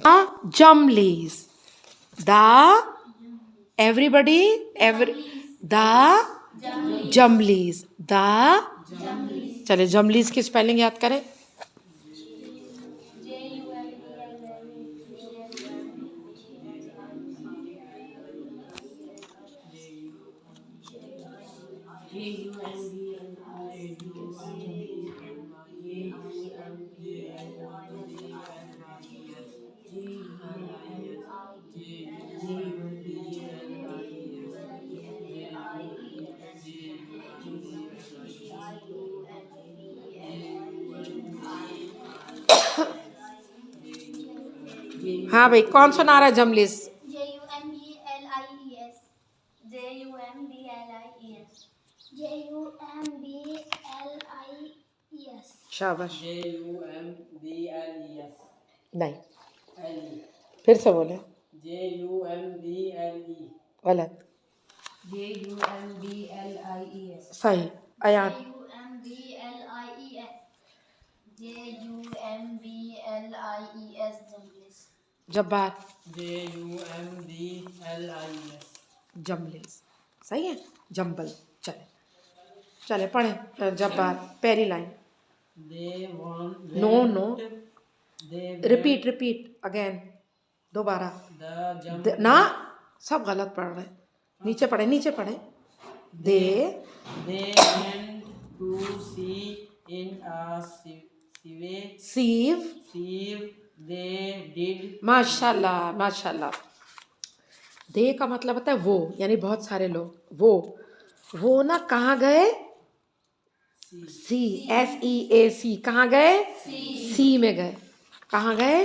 The Jumblies. The everybody the Jumblies. The चले जमलीज की spelling याद करें. हाँ भाई, कौन सुना रहा है जमलीज? JUMBLIES. JUMBLIES. शाबाश. JUMBLES. नहीं, LE. फिर से बोले. JUMBLE. गलत. JUMBLIES. सही. Ayan. JUMBLIES. Jumblies. Jabbar. JUMBLIES. जमलीज. सही है. जम्बल. चले चले पढ़े. जब्बार पहली line. They want. No no. They repeat again. दोबारा. the ना, सब गलत पढ़ रहे. नीचे पढ़े. दे They went to see in a sieve. sieve. They did. माशाल्लाह. दे का मतलब होता है वो, यानी बहुत सारे लोग. वो ना कहाँ गए? SEAC. कहाँ गए? सी में गए. कहाँ गए?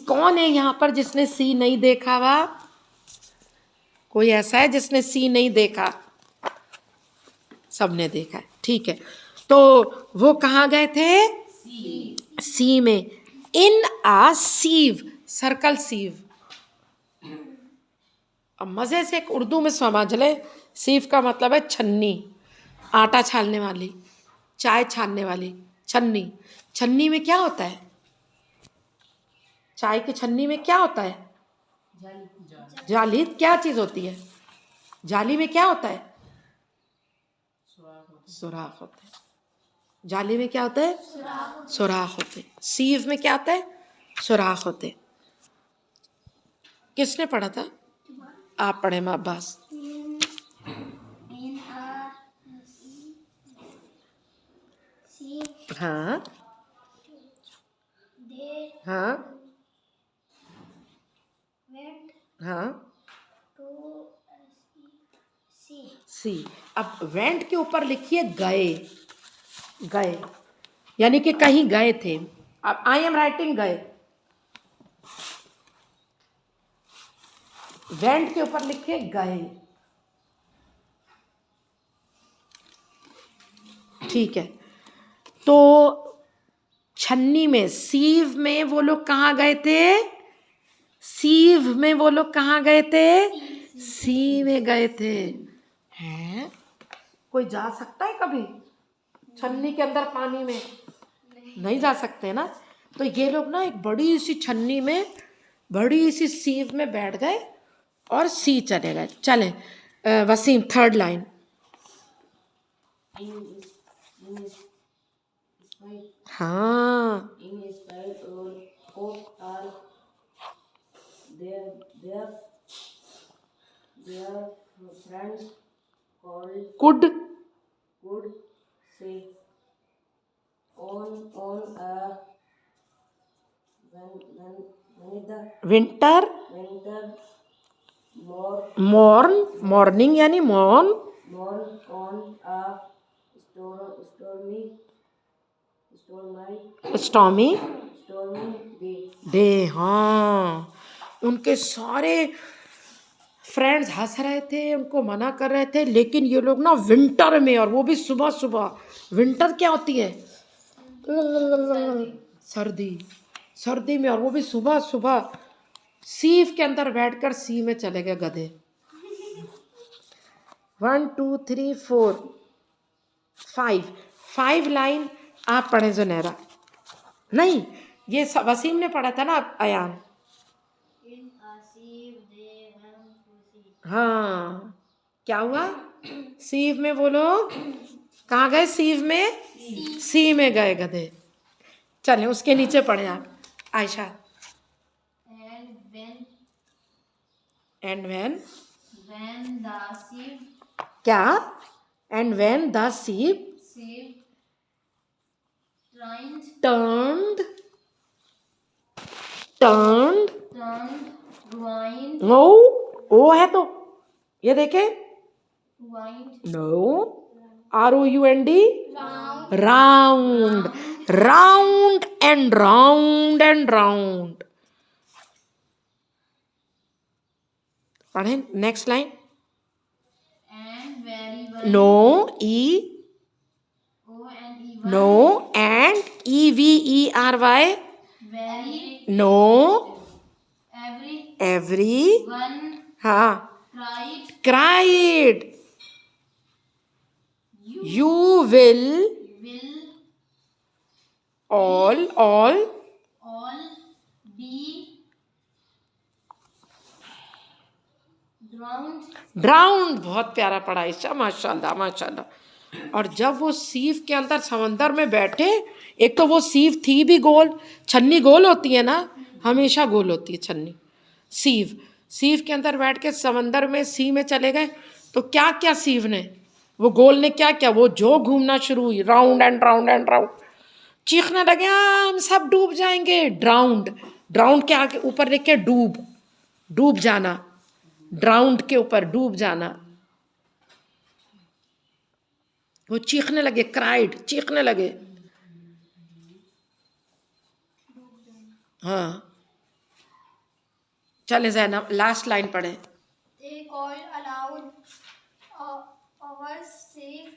कौन है यहाँ पर जिसने सी नहीं देखा? हुआ कोई ऐसा है जिसने सी नहीं देखा? सबने देखा है. ठीक है. तो वो कहाँ गए थे? सी में. इन आ सीव. सर्कल सीव. अब मज़े से एक उर्दू में समझ ले. सीव का मतलब है छन्नी. आटा छानने वाली, चाय छानने वाली छन्नी. छन्नी में क्या होता है? चाय की छन्नी में क्या होता है? जाली. क्या चीज़ होती है जाली में? क्या होता है? सुराख होते हैं. जाली में क्या होता है? सुराख होते. सीव में क्या होता है? सुराख होते. किसने पढ़ा था? आप पढ़े माँ अब्बास. In a sieve. हाँ They हाँ went हाँ. to sea. सी. अब वेंट के ऊपर लिखिए गए. यानी कि कहीं गए थे. अब आई एम राइटिंग गए. वेंट के ऊपर लिखिए गए. ठीक है. तो छन्नी में, सीव में वो लोग कहाँ गए थे? सीव में वो लोग कहाँ गए थे? सी में गए थे. हैं? कोई जा सकता है कभी छन्नी के अंदर पानी में? नहीं जा सकते ना. तो ये लोग ना एक बड़ी सी छन्नी में, बड़ी सी सीव में बैठ गए और सी चले गए. चले वसीम, थर्ड लाइन. हाँ. In spite of all their friends could. could say on a when the winter. winter morning यानी morn. on a stormy day. Day. हाँ. उनके सारे फ्रेंड्स हंस रहे थे, उनको मना कर रहे थे, लेकिन ये लोग ना विंटर में, और वो भी सुबह. विंटर क्या होती है? सर्दी में, और वो भी सुबह सीव के अंदर बैठकर सी में चले गए गधे. 1 2 3 4 5 लाइन आप पढ़ें जुनैरा. नहीं, ये वसीम ने पढ़ा था ना Ayan. in a sieve they went to sea. हाँ, क्या हुआ? सीव में वो लोग कहाँ गए? सीव में, सी में गए गधे। चलें उसके नीचे पढ़े आप Ayesha. And when and when the sieve क्या? And when the sieve turned turned ruined no, O है तो ये देखे, ruined no, ROUND, round round, round and round and round. पढ़े next line. and very well no, O and E no and EVERY, very no, every every, one हाँ, cried cried, you will will all all be drowned। बहुत प्यारा पढ़ा ईशा, माशाल्लाह माशाल्लाह। और जब वो सीव के अंदर समंदर में बैठे, एक तो वो सीव थी भी गोल, छन्नी गोल होती है ना, हमेशा गोल होती है छन्नी। सीव के अंदर बैठ के समंदर में सी में चले गए, तो क्या क्या सीव ने, वो गोल ने क्या क्या, वो जो घूमना शुरू हुई, round and round and round. चीखने लगे हम सब डूब जाएंगे। ड्राउंड, ड्राउंड के आगे ऊपर लिख के डूब, डूब जाना, ड्राउंड के ऊपर डूब जाना। वो चीखने लगे, क्राइड, चीखने लगे। हाँ चले ज़ैनब लास्ट लाइन पढ़े। they called aloud our sieve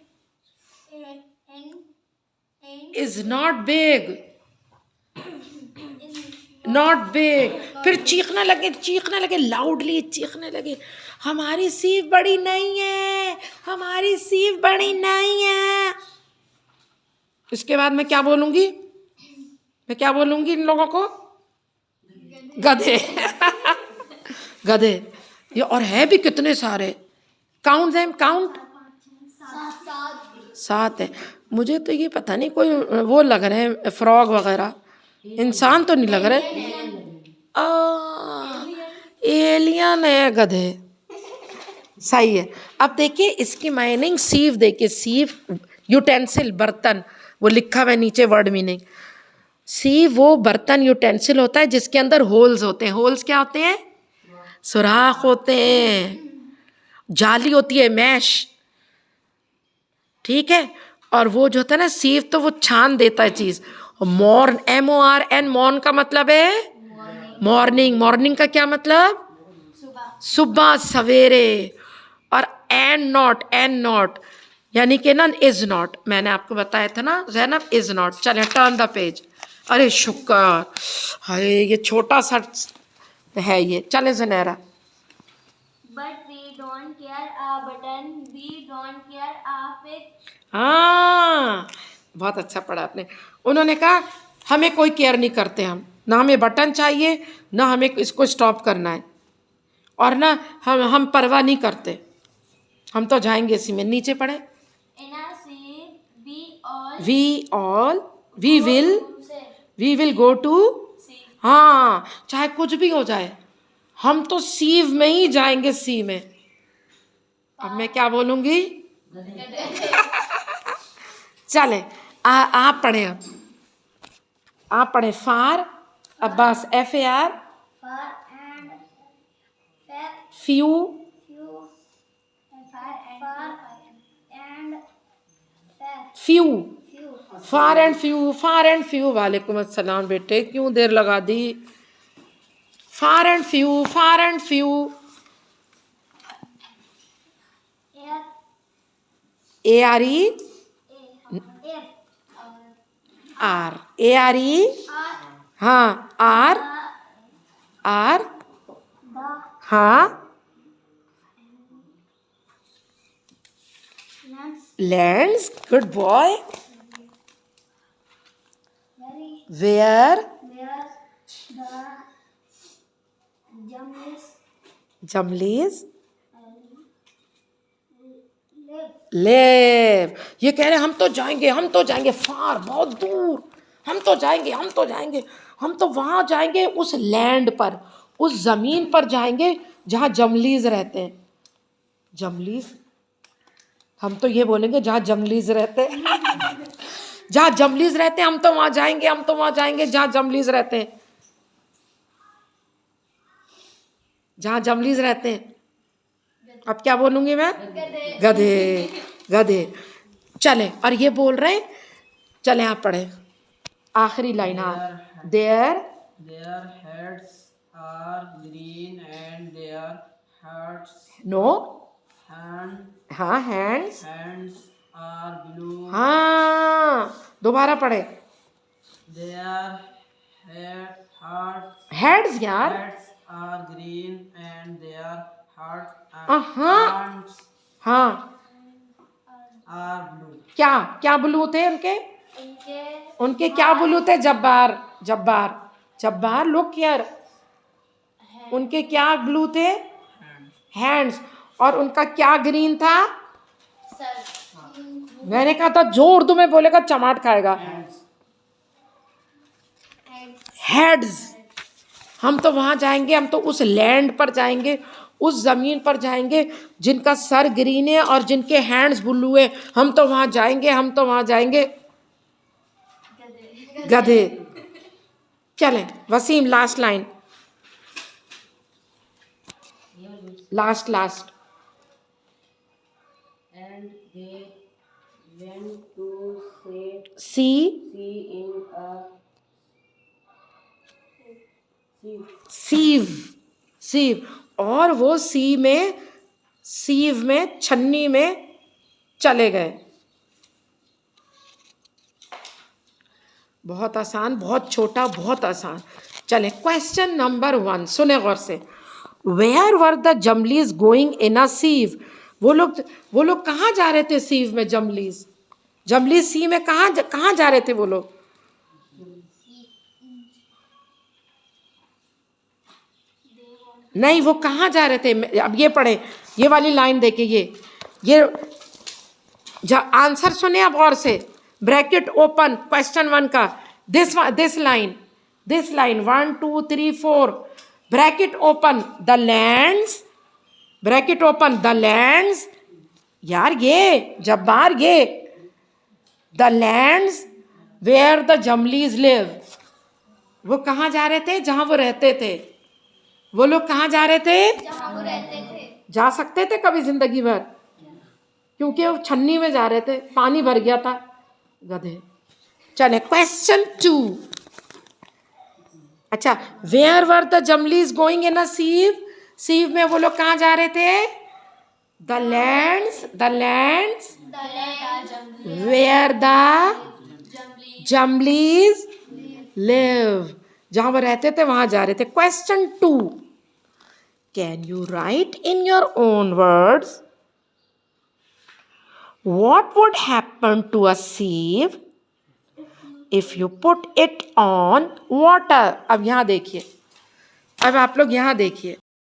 and is not big, not big. फिर चीखने लगे लाउडली, चीखने लगे हमारी सीव बड़ी नहीं है, हमारी सीव बड़ी नहीं है। इसके बाद मैं क्या बोलूंगी? मैं क्या बोलूंगी इन लोगों को? गधे। गधे। ये और है भी कितने सारे, काउंट देम, काउंट। 7 है। मुझे तो ये पता नहीं कोई वो लग रहे हैं फ्रॉग वगैरह, इंसान तो नहीं लग रहे। एलियन है गधे। सही है। अब देखिए इसकी माइनिंग सीव, देखिए सीव यूटेंसिल, बर्तन, वो लिखा हुआ है नीचे वर्ड मीनिंग। सीव वो बर्तन यूटेंसिल होता है जिसके अंदर होल्स होते हैं। होल्स क्या होते हैं? सुराख होते हैं। जाली होती है, मैश, ठीक है। और वो जो होता है ना सीव, तो वो छान देता है चीज। मॉर्न, MORN, मॉर्न का मतलब है मॉर्निंग। मॉर्निंग का क्या मतलब? सुबह, सवेरे। और एंड नॉट यानी कि ना इज नॉट, मैंने आपको बताया था ना ज़ैनब, इज नॉट। चले टर्न द पेज। अरे शुक्र, अरे ये छोटा सा है ये। चले ज़नैरा। but we don't care a button we don't care a pick हाँ बहुत अच्छा पढ़ा आपने। उन्होंने कहा हमें कोई केयर नहीं करते, हम ना, हमें बटन चाहिए ना हमें इसको स्टॉप करना है, और ना हम परवाह नहीं करते, हम तो जाएंगे इसी में। नीचे पढ़े। in a sieve we will go to, हाँ चाहे कुछ भी हो जाए हम तो सीव में ही जाएंगे, सी में। अब मैं क्या बोलूंगी? चले आप पढ़े, अब आप पढ़े। Far, Abbas FAR, far and fair few, few and fair few, few far and few. वालेकुम अस्सलाम बेटे, क्यों देर लगा दी? Far and few, air ARE, air are, ARE, हाँ आर, the हाँ lands lands, good boy. very where where the जमलीज लिव। ये कह रहे हम तो जाएंगे फार, बहुत दूर, हम तो जाएंगे, हम तो वहां जाएंगे उस लैंड पर, उस जमीन पर जाएंगे जहां जमलीज रहते हैं। जमलीज, हम तो ये बोलेंगे जहां जमलीज रहते हैं जहां जमलीज रहते हैं हम तो वहां जाएंगे जहां जमलीज रहते हैं, जहां जमलीज रहते हैं। अब क्या बोलूंगी मैं? गधे। चले, और ये बोल रहे हैं, चले आप पढ़े आखिरी लाइन। हाँ, their heads are green and their hearts no, हाँ हैंड्स are blue. हाँ, दोबारा पढ़े। Their हेड्स यार, heads are green and their hearts हाँ हाँ, are blue. क्या ब्लू थे उनके? उनके क्या ब्लू थे? जब्बार लुक हियर, उनके क्या ब्लू थे? हैंड्स। और उनका क्या ग्रीन था? मैंने कहा था जो उर्दू में बोलेगा चमाट खाएगा। हेड्स। हम तो वहां जाएंगे, हम तो उस लैंड पर जाएंगे, उस जमीन पर जाएंगे जिनका सर ग्रीन है और जिनके हैंड्स ब्लू है। हम तो वहां जाएंगे। गधे। चलें Wasim, last line, last. And they went to sea in a sieve, और वो सीव में छन्नी में चले गए। बहुत आसान, बहुत छोटा, बहुत आसान। चले क्वेश्चन नंबर 1, सुने गौर से। Where were the Jumblies going in a sieve? वो लोग कहाँ जा रहे थे सीव में? जमलीज सी में कहाँ जा रहे थे वो लोग? नहीं, वो कहाँ जा रहे थे? अब ये पढ़े, ये वाली लाइन देखिए, ये आंसर सुने अब गौर से। ब्रैकेट ओपन क्वेश्चन 1 का, this line 1 2 3 4 bracket open, the lands, यार ये जब्बार, ये the lands where the Jumblies live. वो कहाँ जा रहे थे? जहां वो रहते थे। वो लोग कहाँ जा रहे थे? जहाँ वो रहते थे। जा सकते थे कभी जिंदगी भर, क्योंकि वो छन्नी में जा रहे थे, पानी भर गया था। गधे। चले क्वेश्चन 2। अच्छा, where were the Jumblies going in a sieve में वो लोग कहाँ जा रहे थे? The lands where the Jumblies live, जहां वो रहते थे वहां जा रहे थे। Question 2, can you write in your own words what would happen to a sieve if you put it on water? अब यहां देखिए, अब आप लोग यहां देखिए,